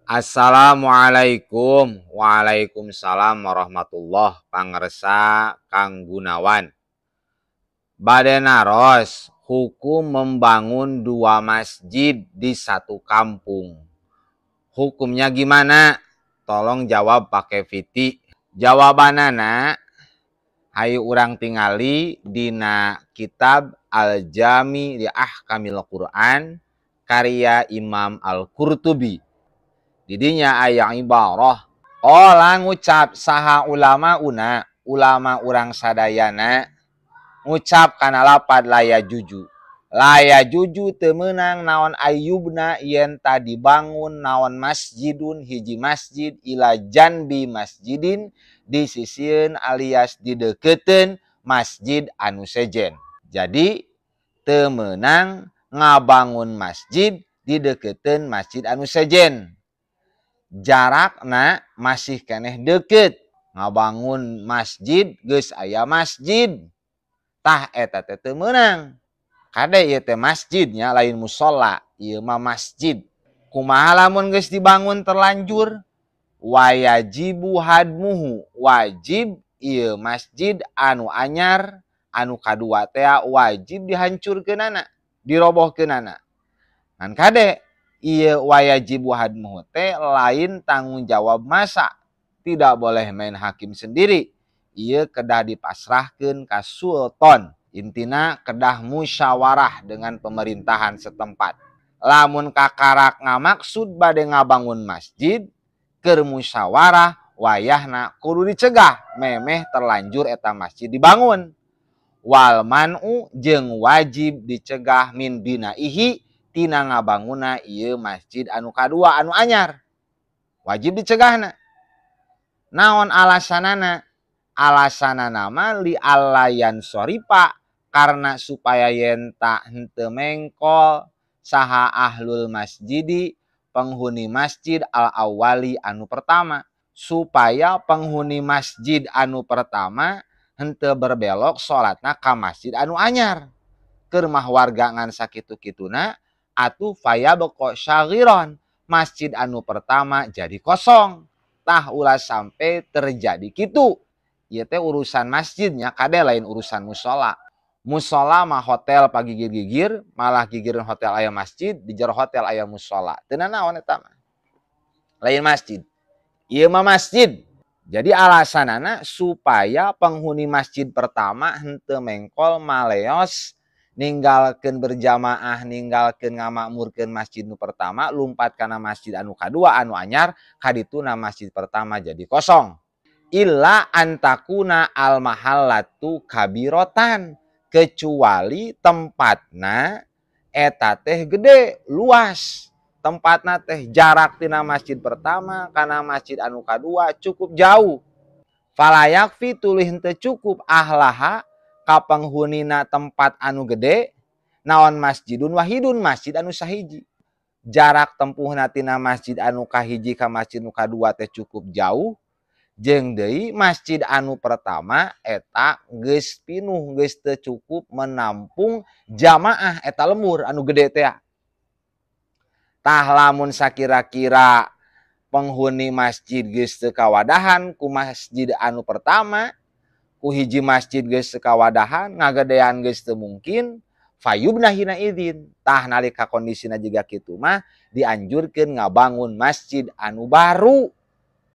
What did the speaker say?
Assalamualaikum. Waalaikumsalam warahmatullah pangersa Kang Gunawan. Bade naros hukum membangun 2 masjid di satu kampung. Hukumnya gimana? Tolong jawab pakai fiti. Jawabanana hayu urang tingali dina kitab Al-Jami li Ahkamil Quran karya Imam Al-Qurtubi. Didinya aya ibarah ngucap saha ulama urang sadayana ngucap kana lapad laya juju teu meunang naon ayyubna yen tadi bangun naon masjidun hiji masjid ila janbi masjidin di sisieun alias di deukeuteun masjid anu sejen. Jadi teu meunang ngabangun masjid di deukeuteun masjid anu sejen. Jarakna masih keneh deket. Ngabangun masjid geus aya masjid. Tah eta teh teu meunang. Kade ieu teh masjidnya lain musola, ieu mah masjid. Kumaha lamun geus dibangun terlanjur? Wayajibu hadmuhu, wajib ieu masjid anu anyar, anu kadua teh wajib dihancurkeunana, dirobohkeunana. Ngan kade ieu wayajibu hadmuhu teh lain tanggung jawab masa. Tidak boleh main hakim sendiri. Ieu kedah dipasrahkeun ka sultan. Intina kedah musyawarah dengan pemerintahan setempat. Lamun kakarak ngamaksud bade ngabangun masjid, keur musyawarah wayahna kudu dicegah memeh terlanjur eta masjid dibangun. Wal man'u jeung wajib dicegah min binaihi tina ngabanguna ieu masjid anu kadua anu anyar. Wajib dicegahna. Naon alasanana? Alasanana mah li allayan soripa, karena supaya yenta henteu mengkol saha ahlul masjidi penghuni masjid al awali anu pertama, supaya penghuni masjid anu pertama henteu berbelok salatna ka masjid anu anyar. Keur mah warga ngan sakitu-kituna atuh fayabqa syaghiron, masjid anu pertama jadi kosong. Tah ulah sampai terjadi kitu. Ieu teh urusan masjidnya, kade lain urusan musola. Musola mah hotel pagigir-gigir, malah gigireun hotel aya masjid, di jero hotel aya musola. Teu naon eta mah. Lain masjid. Ieu mah masjid. Jadi alasanana supaya penghuni masjid pertama henteu mengkol maleos ninggalkeun berjamaah, ninggalkeun ngamakmurkeun masjid nu pertama, lumpat kana masjid anu kadua anu anyar, kadituna masjid pertama jadi kosong. Illa antakuna al mahallatu kabirotan, kecuali tempatna eta teh gede, luas. Tempatna teh jarak tina masjid pertama kana masjid anu kadua cukup jauh. Falayakfi tulih henteu cukup ahlaha ka penghunina tempat anu gede, naon masjidun wahidun, masjid anu sahiji. Jarak tempuhna tina masjid anu kahiji ka masjid anu kadua teh cukup jauh, jeung deui masjid anu pertama eta geus pinuh, geus teu cukup menampung jamaah eta lembur anu gede teh. Tah lamun sakira-kira penghuni masjid geus teu kawadahan ku masjid anu pertama, ku hiji masjid geus sekawadahan, ngagedean geus teu mungkin, fayubna hina idzin. Tah nalika kondisina jiga kitu mah dianjurkeun ngabangun masjid anu baru.